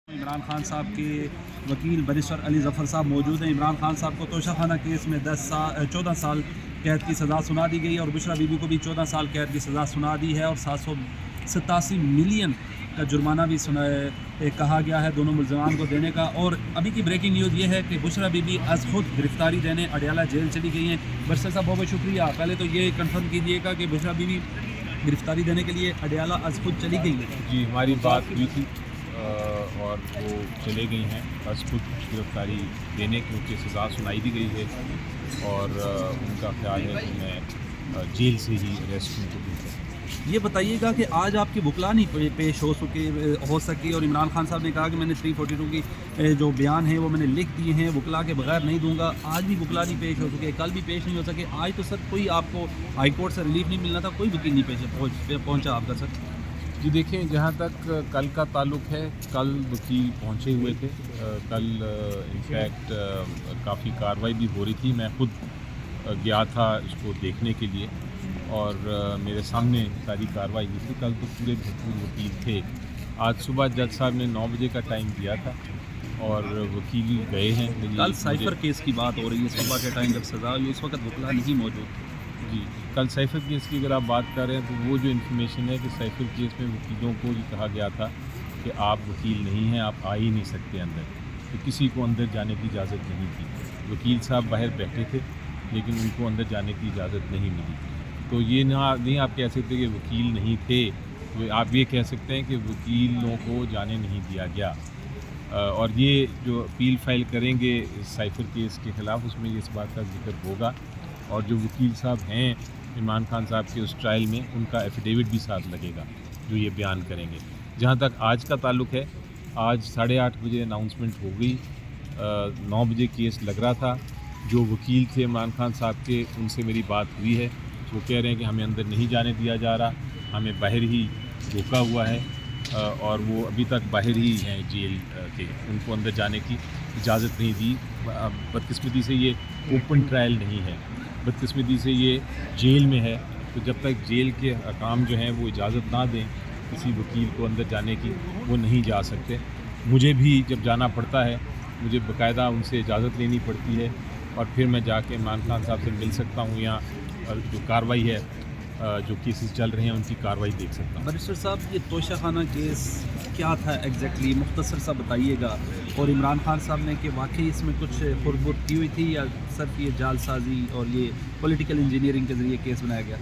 इमरान खान साहब के वकील बैरिस्टर अली ज़फ़र साहब मौजूद हैं। इमरान खान साहब को तोशाखाना केस में 14 साल कैद की सज़ा सुना दी गई है और बुशरा बीबी को भी 14 साल कैद की सज़ा सुना दी है और 787 मिलियन का जुर्माना भी कहा गया है दोनों मुल्ज़िमान को देने का। और अभी की ब्रेकिंग न्यूज़ ये है कि बुशरा बीबी आज खुद गिरफ्तारी देने अडयाला जेल चली गई हैं। बैरिस्टर साहब बहुत बहुत शुक्रिया। पहले तो ये कंफर्म कीजिएगा कि बुशरा बीबी गिरफ्तारी देने के लिए अडयाला आज खुद चली गई है। जी, हमारी बात हुई थी और वो चले गई हैं बस खुद गिरफ्तारी देने की, उनकी सज़ा सुनाई दी गई है और उनका ख्याल है कि मैं जेल से ही अरेस्ट उनको दूँ। ये बताइएगा कि आज आपकी वकला नहीं पेश हो सकी और इमरान खान साहब ने कहा कि मैंने 342 की जो बयान है वो मैंने लिख दिए हैं, वकला के बगैर नहीं दूंगा। आज भी वकला नहीं पेश हो सके, कल भी पेश नहीं हो सके। आज तो सर कोई आपको हाई कोर्ट से रिलीफ नहीं मिलना था, कोई वकील नहीं पहुँचा आपका सर। जी देखिए, जहाँ तक कल का ताल्लुक है, कल वकील पहुँचे हुए थे। कल इनफैक्ट काफ़ी कार्रवाई भी हो रही थी। मैं खुद गया था इसको देखने के लिए और मेरे सामने सारी कार्रवाई हुई थी। कल तो पूरे भरपूर वकील थे। आज सुबह जज साहब ने 9 बजे का टाइम दिया था और वकील गए हैं। कल साइफर केस की बात हो रही है, सुबह के टाइम जब सज़ा हुई उस वक्त वकला नहीं मौजूद थे। जी, कल साइफर केस की अगर आप बात कर रहे हैं तो वो जो इन्फॉर्मेशन है कि साइफर केस में वकीलों को ये कहा गया था कि आप वकील नहीं हैं, आप आ ही नहीं सकते अंदर, तो किसी को अंदर जाने की इजाज़त नहीं थी। वकील साहब बाहर बैठे थे लेकिन उनको अंदर जाने की इजाज़त नहीं मिली। तो ये नहीं आप कह सकते कि वकील नहीं थे, तो आप ये कह सकते हैं कि वकीलों को जाने नहीं दिया गया। और ये जो अपील फाइल करेंगे साइफर केस के ख़िलाफ़ उसमें इस बात का जिक्र होगा और जो वकील साहब हैं इमरान खान साहब के उस ट्रायल में उनका एफिडेविट भी साथ लगेगा जो ये बयान करेंगे। जहाँ तक आज का ताल्लुक है, आज 8:30 बजे अनाउंसमेंट हो गई। 9 बजे केस लग रहा था। जो वकील थे इमरान खान साहब के, उनसे मेरी बात हुई है। वो कह रहे हैं कि हमें अंदर नहीं जाने दिया जा रहा, हमें बाहर ही रोका हुआ है और वो अभी तक बाहर ही हैं जेल के, उनको अंदर जाने की इजाज़त नहीं दी। बदकिस्मती से ये ओपन ट्रायल नहीं है, बदकिस्मती से ये जेल में है, तो जब तक जेल के हकाम जो हैं वो इजाज़त ना दें किसी वकील को अंदर जाने की, वो नहीं जा सकते। मुझे भी जब जाना पड़ता है, मुझे बाकायदा उनसे इजाज़त लेनी पड़ती है और फिर मैं जाके इमरान खान साहब से मिल सकता हूँ या जो कार्रवाई है, जो केसेस चल रहे हैं उनकी कार्रवाई देख सकता हूँ। बैरिस्टर साहब, ये तोशाखाना केस क्या था एग्जैक्टली, मुख्तसर सा बताइएगा। और इमरान खान साहब ने कि वाकई इसमें कुछ खुरबुर की हुई थी या सिर्फ ये जालसाजी और ये पॉलिटिकल इंजीनियरिंग के ज़रिए केस बनाया गया?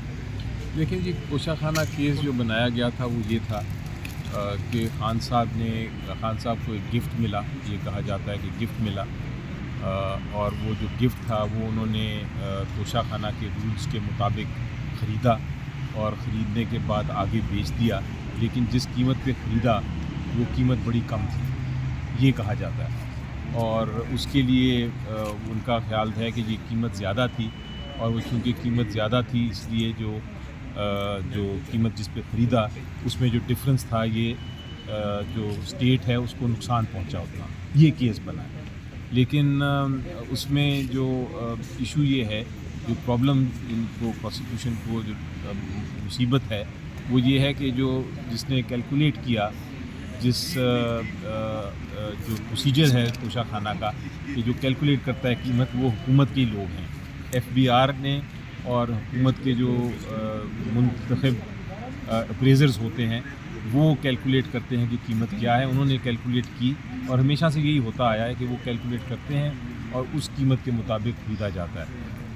देखिए जी, तोशाखाना केस जो बनाया गया था वो ये था कि खान साहब को एक गिफ्ट मिला, ये कहा जाता है कि गिफ्ट मिला और वो जो गिफ्ट था वो उन्होंने तोशाखाना के रूल्स के मुताबिक ख़रीदा और ख़रीदने के बाद आगे बेच दिया, लेकिन जिस कीमत पे ख़रीदा वो कीमत बड़ी कम थी, ये कहा जाता है। और उसके लिए उनका ख्याल है कि ये कीमत ज़्यादा थी और वो चूँकि कीमत ज़्यादा थी इसलिए जो कीमत जिस पे ख़रीदा उसमें जो डिफरेंस था, ये जो स्टेट है उसको नुकसान पहुँचा उतना, ये केस बना है। लेकिन उसमें जो इशू ये है, जो प्रॉब्लम इनको प्रोसिक्यूशन को जो मुसीबत है वो ये है कि जिसने कैलकुलेट किया, जो प्रोसीजर है तोशाखाना का, कि जो कैलकुलेट करता है कीमत, वो हुकूमत के लोग हैं, FBI ने और हुकूमत के जो मुंतखब अप्रेजर्स होते हैं वो कैलकुलेट करते हैं कि कीमत क्या है। उन्होंने कैलकुलेट की और हमेशा से यही होता आया है कि वो कैलकुलेट करते हैं और उस कीमत के मुताबिक ख़रीदा जाता है।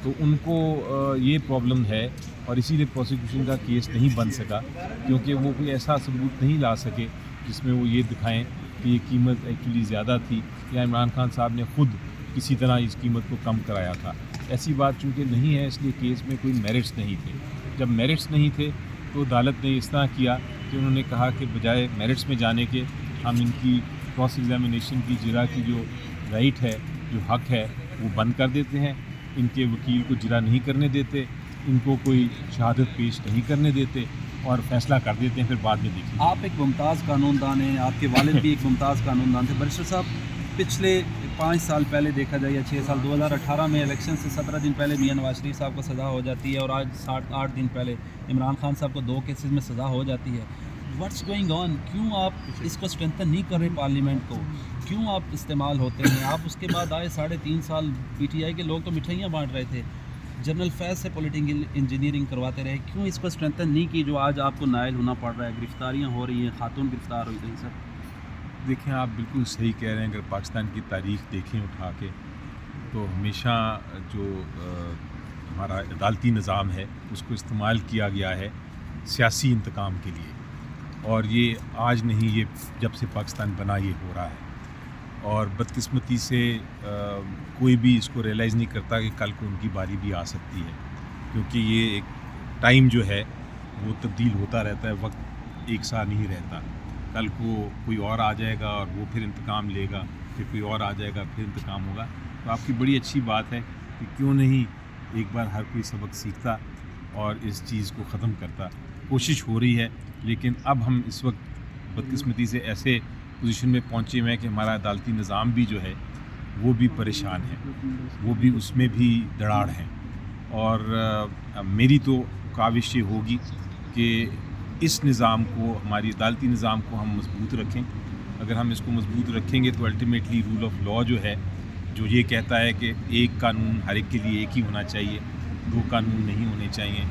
तो उनको ये प्रॉब्लम है और इसीलिए प्रोसिक्यूशन का केस नहीं बन सका, क्योंकि वो कोई ऐसा सबूत नहीं ला सके जिसमें वो ये दिखाएं कि ये कीमत एक्चुअली ज़्यादा थी या इमरान खान साहब ने ख़ुद किसी तरह इस कीमत को कम कराया था। ऐसी बात चूँकि नहीं है, इसलिए केस में कोई मेरिट्स नहीं थे। जब मेरिट्स नहीं थे तो अदालत ने इस तरह किया कि उन्होंने कहा कि बजाय मेरिट्स में जाने के हम इनकी क्रॉस एग्जामिनेशन की जिरा की जो राइट है, जो हक है, वो बंद कर देते हैं। इनके वकील को जिरा नहीं करने देते, इनको कोई शहादत पेश नहीं करने देते और फैसला कर देते हैं, फिर बाद में देखिए। आप एक मुमताज़ कानूनदान हैं, आपके वालिद भी एक मुमताज़ कानूनदान थे। बैरिस्टर साहब, पिछले 5 साल पहले देखा जाए या 6 साल, 2018 में इलेक्शन से 17 दिन पहले मियां नवाज शरीफ साहब को सज़ा हो जाती है और आज 8 दिन पहले इमरान खान साहब को 2 केसेस में सज़ा हो जाती है। What's going on? کیوں آپ اس کو اسٹرینتھن نہیں کر رہے پارلیمنٹ کو؟ کیوں آپ استعمال ہوتے ہیں؟ آپ اس کے بعد آئے 3.5 سال پی ٹی آئی کے لوگ تو مٹھائیاں بانٹ رہے تھے، جنرل فیض سے پولیٹیکل انجینئرنگ کرواتے رہے، کیوں اس کو اسٹرینتھن نہیں کی جو آج آپ کو نائل ہونا پڑ رہا ہے؟ گرفتاریاں ہو رہی ہیں، خاتون گرفتار ہوئی رہی سر. دیکھیں آپ بالکل صحیح کہہ رہے ہیں. اگر پاکستان کی تاریخ دیکھیں اٹھا کے تو ہمیشہ جو ہمارا عدالتی نظام ہے اس کو استعمال کیا گیا ہے سیاسی انتقام کے لیے، اور یہ آج نہیں، یہ جب سے پاکستان بنا یہ ہو رہا ہے. اور بدقسمتی سے کوئی بھی اس کو ریئلائز نہیں کرتا کہ کل کو ان کی باری بھی آ سکتی ہے، کیونکہ یہ ایک ٹائم جو ہے وہ تبدیل ہوتا رہتا ہے، وقت ایک سا نہیں رہتا. کل کو کوئی اور آ جائے گا اور وہ پھر انتقام لے گا، پھر کوئی اور آ جائے گا پھر انتقام ہوگا. تو آپ کی بڑی اچھی بات ہے کہ کیوں نہیں ایک بار ہر کوئی سبق سیکھتا اور اس چیز کو ختم کرتا. کوشش ہو رہی ہے، لیکن اب ہم اس وقت بدقسمتی سے ایسے پوزیشن میں پہنچے ہوئے ہیں کہ ہمارا عدالتی نظام بھی جو ہے وہ بھی پریشان ہے، وہ بھی اس میں بھی دراڑ ہیں. اور میری تو کاوش یہ ہوگی کہ اس نظام کو، ہماری عدالتی نظام کو ہم مضبوط رکھیں. اگر ہم اس کو مضبوط رکھیں گے تو الٹیمیٹلی رول آف لاء جو ہے، جو یہ کہتا ہے کہ ایک قانون ہر ایک کے لیے ایک ہی ہونا چاہیے، 2 قانون نہیں ہونے چاہیے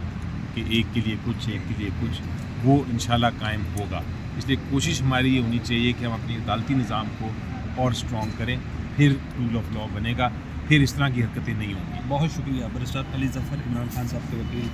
کہ ایک کے لیے کچھ ایک کے لیے کچھ، وہ انشاءاللہ قائم ہوگا. اس لیے کوشش ہماری یہ ہونی چاہیے کہ ہم اپنی عدالتی نظام کو اور اسٹرانگ کریں، پھر رول آف لاء بنے گا، پھر اس طرح کی حرکتیں نہیں ہوں گی. بہت شکریہ بیرسٹر علی ظفر، عمران خان صاحب کے وکیل.